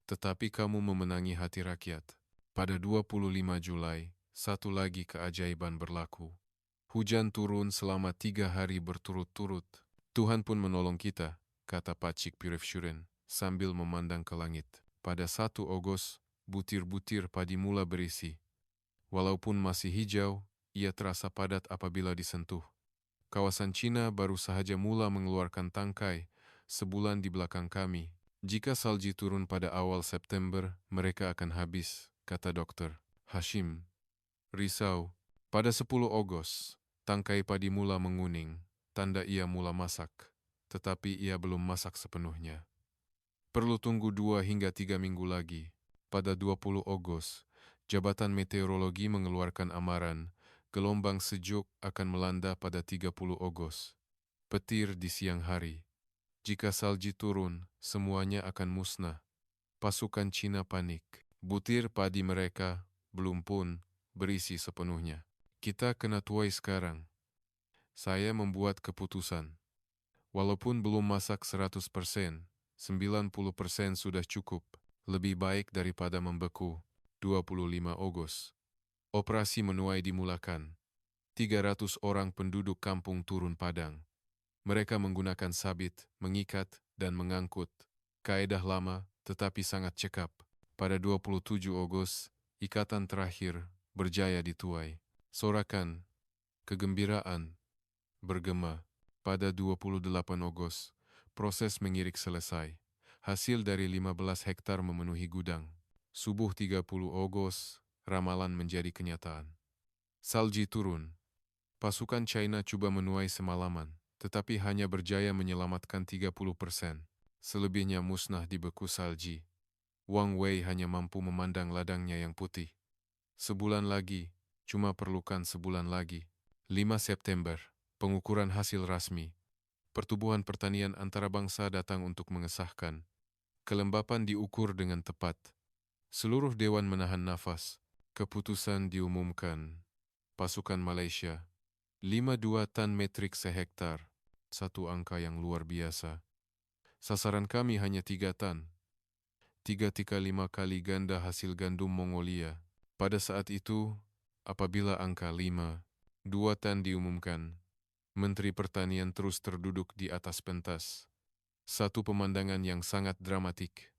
tetapi kamu memenangi hati rakyat. Pada 25 Julai, satu lagi keajaiban berlaku. Hujan turun selama 3 hari berturut-turut. Tuhan pun menolong kita. kata Pacik Pirevshuren sambil memandang ke langit. Pada 1 Agustus, butir-butir padi mula berisi. Walaupun masih hijau, ia terasa padat apabila disentuh. Kawasan Cina baru sahaja mula mengeluarkan tangkai, sebulan di belakang kami. Jika salji turun pada awal September, mereka akan habis, kata Dr. Hashim. Risau. Pada 10 Agustus, tangkai padi mula menguning, tanda ia mula masak. Tetapi ia belum masak sepenuhnya. Perlu tunggu 2 hingga 3 minggu lagi. Pada 20 Agustus, Jabatan Meteorologi mengeluarkan amaran, gelombang sejuk akan melanda pada 30 Agustus. Petir di siang hari. Jika salji turun, semuanya akan musnah. Pasukan Cina panik. Butir padi mereka belum pun berisi sepenuhnya. Kita kena tuai sekarang. Saya membuat keputusan. Walaupun belum masak 100%, 90% sudah cukup. Lebih baik daripada membeku. 25 Agustus. Operasi menuai dimulakan. 300 orang penduduk kampung turun padang. Mereka menggunakan sabit, mengikat, dan mengangkut. Kaedah lama, tetapi sangat cekap. Pada 27 Agustus, ikatan terakhir berjaya dituai. Sorakan, kegembiraan, bergema. Pada 28 Agustus, proses mengirik selesai. Hasil dari 15 hektar memenuhi gudang. Subuh 30 Agustus, ramalan menjadi kenyataan. Salji turun. Pasukan China coba menuai semalaman, tetapi hanya berjaya menyelamatkan 30%. Selebihnya musnah di beku salji. Wang Wei hanya mampu memandang ladangnya yang putih. Sebulan lagi, cuma perlukan sebulan lagi. 5 September, pengukuran hasil rasmi. Pertubuhan Pertanian Antarabangsa datang untuk mengesahkan. Kelembapan diukur dengan tepat. Seluruh dewan menahan nafas. Keputusan diumumkan. Pasukan Malaysia, 52 tan metrik sehektar. Satu angka yang luar biasa. Sasaran kami hanya 3 tan. 3,5 kali ganda hasil gandum Mongolia. Pada saat itu, apabila angka 2 tan diumumkan, Menteri Pertanian terus terduduk di atas pentas. Satu pemandangan yang sangat dramatik.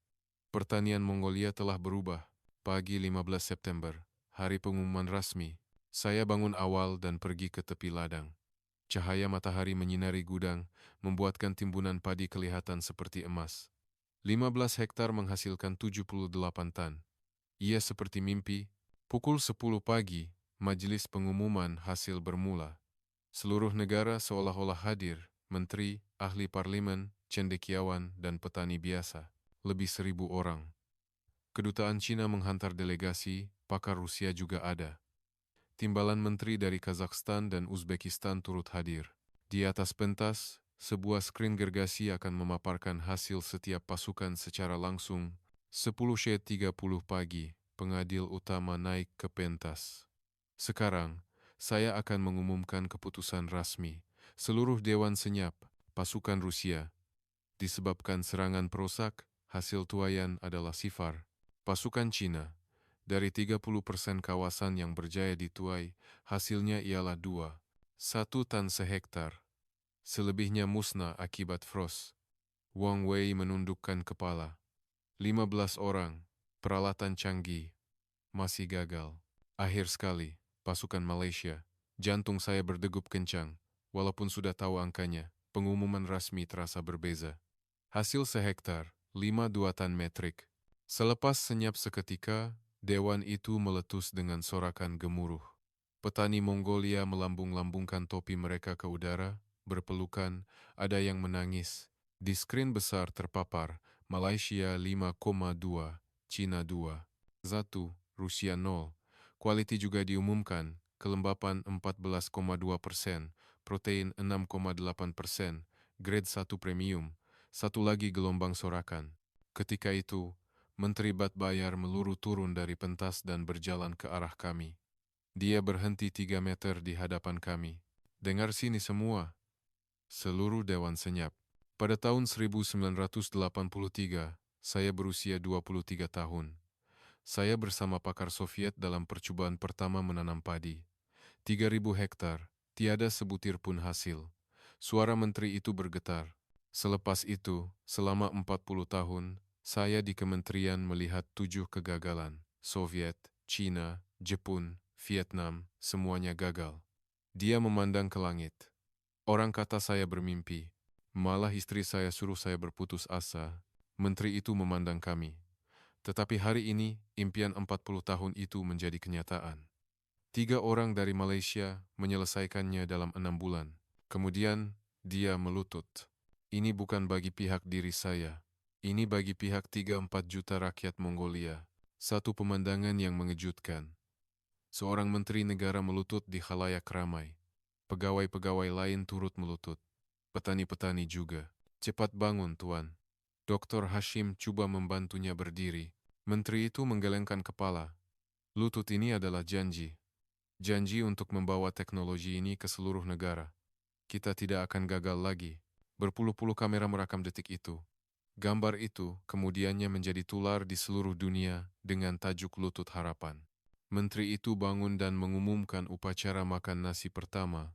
Pertanian Mongolia telah berubah. Pagi 15 September, hari pengumuman rasmi. Saya bangun awal dan pergi ke tepi ladang. Cahaya matahari menyinari gudang, membuatkan timbunan padi kelihatan seperti emas. 15 hektar menghasilkan 78 tan. Ia seperti mimpi. Pukul 10 pagi, majelis pengumuman hasil bermula. Seluruh negara seolah-olah hadir, menteri, ahli parlemen, cendekiawan, dan petani biasa. Lebih 1.000 orang. Kedutaan Cina menghantar delegasi, pakar Rusia juga ada. Timbalan menteri dari Kazakhstan dan Uzbekistan turut hadir. Di atas pentas, sebuah skrin gergasi akan memaparkan hasil setiap pasukan secara langsung. 10:30 pagi, pengadil utama naik ke pentas. Sekarang, saya akan mengumumkan keputusan rasmi. Seluruh dewan senyap, pasukan Rusia. Disebabkan serangan perusak, hasil tuaian adalah sifar. Pasukan Cina. Dari 30% kawasan yang berjaya dituai, hasilnya ialah 1 tan sehektar. Selebihnya musnah akibat frost. Wang Wei menundukkan kepala. 15 orang, peralatan canggih, masih gagal. Akhir sekali, pasukan Malaysia. Jantung saya berdegup kencang. Walaupun sudah tahu angkanya, pengumuman rasmi terasa berbeza. Hasil sehektar, 52 tan metrik. Selepas senyap seketika, dewan itu meletus dengan sorakan gemuruh. Petani Mongolia melambung-lambungkan topi mereka ke udara, berpelukan, ada yang menangis. Di skrin besar terpapar, Malaysia 5,2, Cina 2,1, Rusia 0. Quality juga diumumkan, kelembapan 14,2%, protein 6,8%, grade 1 premium. Satu lagi gelombang sorakan. Ketika itu, Menteri Batbayar meluru turun dari pentas dan berjalan ke arah kami. Dia berhenti 3 meter di hadapan kami. Dengar sini semua. Seluruh dewan senyap. Pada tahun 1983, saya berusia 23 tahun. Saya bersama pakar Soviet dalam percobaan pertama menanam padi. 3.000 hektar, tiada sebutir pun hasil. Suara menteri itu bergetar. Selepas itu, selama 40 tahun, saya di kementerian melihat 7 kegagalan. Soviet, Cina, Jepun, Vietnam, semuanya gagal. Dia memandang ke langit. Orang kata saya bermimpi. Malah istri saya suruh saya berputus asa. Menteri itu memandang kami. Tetapi hari ini, impian 40 tahun itu menjadi kenyataan. 3 orang dari Malaysia menyelesaikannya dalam 6 bulan. Kemudian, dia melutut. Ini bukan bagi pihak diri saya. Ini bagi pihak 3-4 juta rakyat Mongolia. Satu pemandangan yang mengejutkan. Seorang menteri negara melutut di khalayak ramai. Pegawai-pegawai lain turut melutut. Petani-petani juga. Cepat bangun, Tuan. Dr. Hashim coba membantunya berdiri. Menteri itu menggelengkan kepala. Lutut ini adalah janji. Janji untuk membawa teknologi ini ke seluruh negara. Kita tidak akan gagal lagi. Berpuluh-puluh kamera merekam detik itu. Gambar itu kemudiannya menjadi tular di seluruh dunia dengan tajuk Lutut Harapan. Menteri itu bangun dan mengumumkan upacara makan nasi pertama.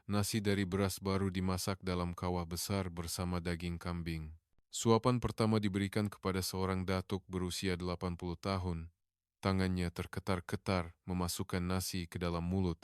Nasi dari beras baru dimasak dalam kawah besar bersama daging kambing. Suapan pertama diberikan kepada seorang datuk berusia 80 tahun. Tangannya terketar-ketar memasukkan nasi ke dalam mulut.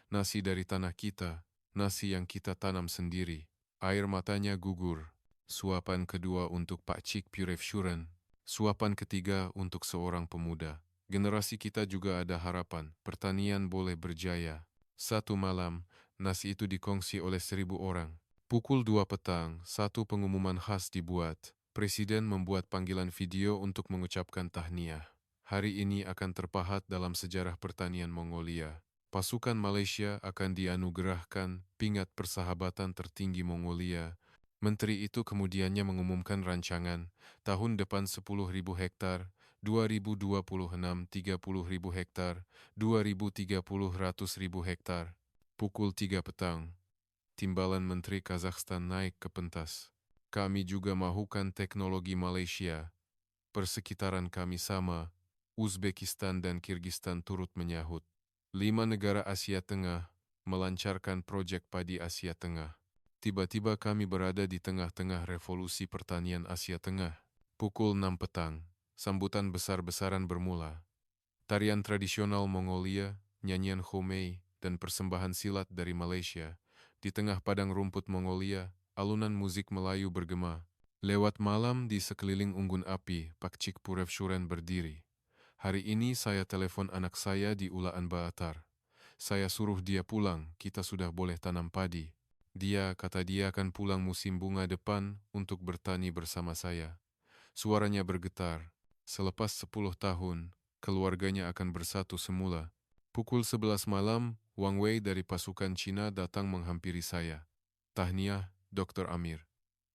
Nasi dari tanah kita, nasi yang kita tanam sendiri. Air matanya gugur. Suapan kedua untuk Pak Cik Purevshuren. Suapan ketiga untuk seorang pemuda. Generasi kita juga ada harapan. Pertanian boleh berjaya. Satu malam, nasi itu dikongsi oleh 1.000 orang. Pukul 2 petang, satu pengumuman khas dibuat. Presiden membuat panggilan video untuk mengucapkan tahniah. Hari ini akan terpahat dalam sejarah pertanian Mongolia. Pasukan Malaysia akan dianugerahkan pingat persahabatan tertinggi Mongolia. Menteri itu kemudiannya mengumumkan rancangan tahun depan 10.000 hektar, 2026 30.000 hektar, 2030 100.000 hektar. Pukul 3 petang, timbalan Menteri Kazakhstan naik ke pentas. Kami juga mahukan teknologi Malaysia. Persekitaran kami sama. Uzbekistan dan Kirgistan turut menyahut. 5 negara Asia Tengah melancarkan proyek padi Asia Tengah. Tiba-tiba kami berada di tengah-tengah revolusi pertanian Asia Tengah. Pukul 6 petang, sambutan besar-besaran bermula. Tarian tradisional Mongolia, nyanyian Khomei, dan persembahan silat dari Malaysia. Di tengah padang rumput Mongolia, alunan musik Melayu bergema. Lewat malam di sekeliling unggun api, Pak Cik Purevshuren berdiri. Hari ini saya telepon anak saya di Ulaan Baatar. Saya suruh dia pulang, kita sudah boleh tanam padi. Dia kata dia akan pulang musim bunga depan untuk bertani bersama saya. Suaranya bergetar. Selepas 10 tahun, keluarganya akan bersatu semula. Pukul 11 malam, Wang Wei dari pasukan Cina datang menghampiri saya. Tahniah, Dr. Amir.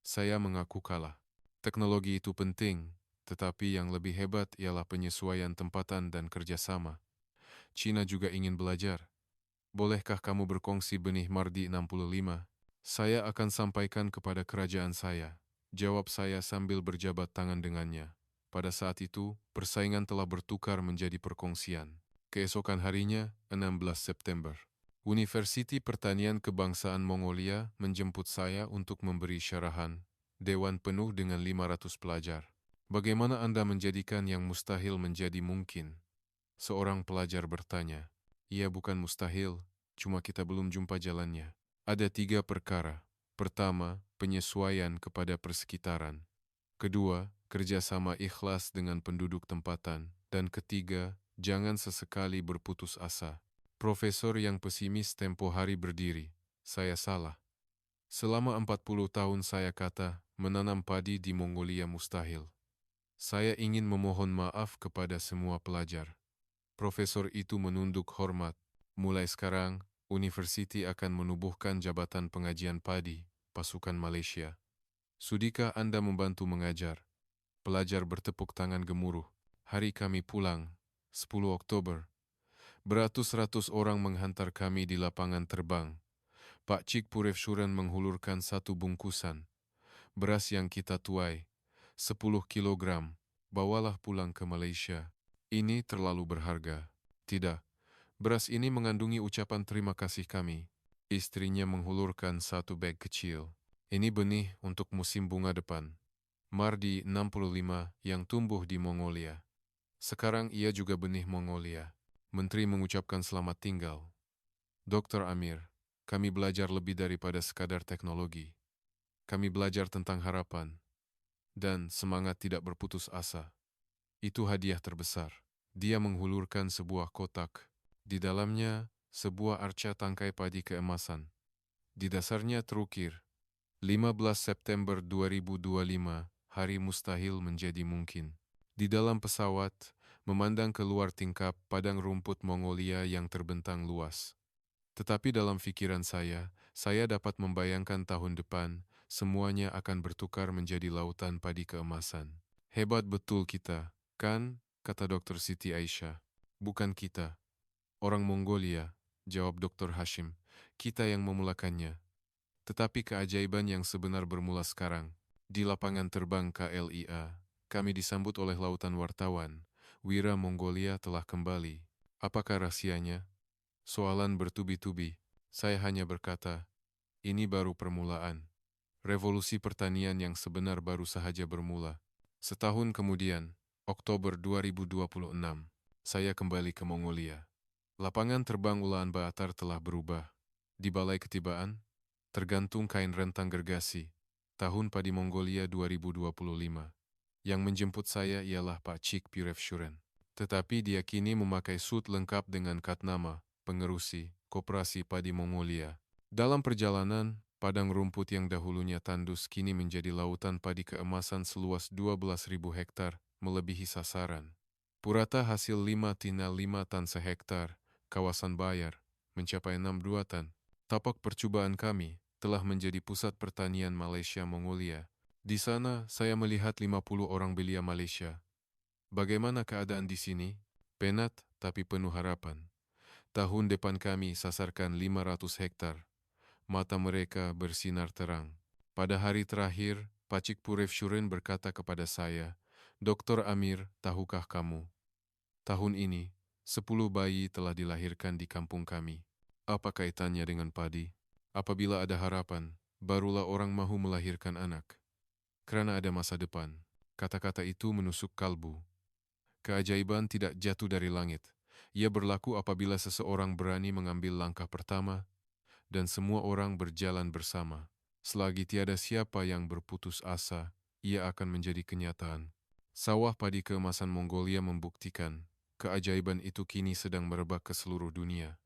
Saya mengaku kalah. Teknologi itu penting, tetapi yang lebih hebat ialah penyesuaian tempatan dan kerjasama. Cina juga ingin belajar. Bolehkah kamu berkongsi benih Mardi 65? Saya akan sampaikan kepada kerajaan saya. Jawab saya sambil berjabat tangan dengannya. Pada saat itu, persaingan telah bertukar menjadi perkongsian. Keesokan harinya, 16 September. Universiti Pertanian Kebangsaan Mongolia menjemput saya untuk memberi syarahan. Dewan penuh dengan 500 pelajar. Bagaimana Anda menjadikan yang mustahil menjadi mungkin? Seorang pelajar bertanya. Ia bukan mustahil, cuma kita belum jumpa jalannya. Ada 3 perkara. Pertama, penyesuaian kepada persekitaran. Kedua, kerjasama ikhlas dengan penduduk tempatan. Dan ketiga, jangan sesekali berputus asa. Profesor yang pesimis tempo hari berdiri. Saya salah. Selama 40 tahun saya kata, menanam padi di Mongolia mustahil. Saya ingin memohon maaf kepada semua pelajar. Profesor itu menunduk hormat. Mulai sekarang, universiti akan menubuhkan jabatan pengajian padi, pasukan Malaysia. Sudikah Anda membantu mengajar? Pelajar bertepuk tangan gemuruh. Hari kami pulang, 10 Oktober. Beratus-ratus orang menghantar kami di lapangan terbang. Pak Cik Purevshuren menghulurkan satu bungkusan. Beras yang kita tuai, 10 kilogram. Bawalah pulang ke Malaysia. Ini terlalu berharga. Tidak, beras ini mengandungi ucapan terima kasih kami. Istrinya menghulurkan satu beg kecil. Ini benih untuk musim bunga depan. Mardi 65 yang tumbuh di Mongolia. Sekarang ia juga benih Mongolia. Menteri mengucapkan selamat tinggal. Dr. Amir, kami belajar lebih daripada sekadar teknologi. Kami belajar tentang harapan dan semangat tidak berputus asa. Itu hadiah terbesar. Dia menghulurkan sebuah kotak. Di dalamnya, sebuah arca tangkai padi keemasan. Di dasarnya terukir, 15 September 2025, hari mustahil menjadi mungkin. Di dalam pesawat, memandang keluar tingkap padang rumput Mongolia yang terbentang luas. Tetapi dalam pikiran saya dapat membayangkan tahun depan, semuanya akan bertukar menjadi lautan padi keemasan. Hebat betul kita, kan? Kata Dr. Siti Aisyah. Bukan kita. Orang Mongolia, jawab Dr. Hashim. Kita yang memulakannya. Tetapi keajaiban yang sebenar bermula sekarang. Di lapangan terbang KLIA, kami disambut oleh lautan wartawan. Wira Mongolia telah kembali. Apakah rahasianya? Soalan bertubi-tubi. Saya hanya berkata, ini baru permulaan. Revolusi pertanian yang sebenar baru sahaja bermula. Setahun kemudian, Oktober 2026, saya kembali ke Mongolia. Lapangan terbang Ulaanbaatar telah berubah. Di Balai Ketibaan, tergantung kain rentang gergasi. Tahun padi Mongolia 2025. Yang menjemput saya ialah Pak Cik Pirevshuren. Tetapi dia kini memakai sut lengkap dengan katnama, pengerusi, Koperasi Padi Mongolia. Dalam perjalanan, padang rumput yang dahulunya tandus kini menjadi lautan padi keemasan seluas 12.000 hektar, melebihi sasaran. Purata hasil 5,5 tan sehektar, kawasan Bayar, mencapai 62 tan. Tapak percubaan kami telah menjadi pusat pertanian Malaysia Mongolia. Di sana, saya melihat 50 orang belia Malaysia. Bagaimana keadaan di sini? Penat, tapi penuh harapan. Tahun depan kami sasarkan 500 hektar. Mata mereka bersinar terang. Pada hari terakhir, Pacik Purevshuren berkata kepada saya, Dr. Amir, tahukah kamu? Tahun ini, 10 bayi telah dilahirkan di kampung kami. Apa kaitannya dengan padi? Apabila ada harapan, barulah orang mahu melahirkan anak. Kerana ada masa depan. Kata-kata itu menusuk kalbu. Keajaiban tidak jatuh dari langit. Ia berlaku apabila seseorang berani mengambil langkah pertama dan semua orang berjalan bersama. Selagi tiada siapa yang berputus asa, ia akan menjadi kenyataan. Sawah padi keemasan Mongolia membuktikan keajaiban itu kini sedang merebak ke seluruh dunia.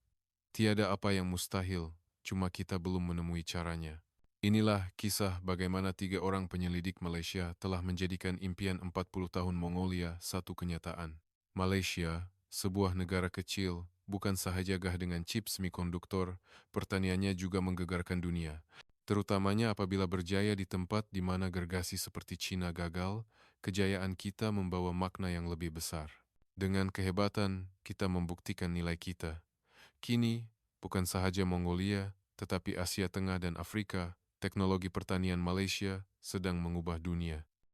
Tiada apa yang mustahil, cuma kita belum menemui caranya. Inilah kisah bagaimana 3 orang penyelidik Malaysia telah menjadikan impian 40 tahun Mongolia satu kenyataan. Malaysia, sebuah negara kecil, bukan sahaja gagah dengan chip semikonduktor, pertaniannya juga menggegarkan dunia. Terutamanya apabila berjaya di tempat di mana gergasi seperti Cina gagal, kejayaan kita membawa makna yang lebih besar. Dengan kehebatan, kita membuktikan nilai kita. Kini, bukan sahaja Mongolia, tetapi Asia Tengah dan Afrika, teknologi pertanian Malaysia sedang mengubah dunia.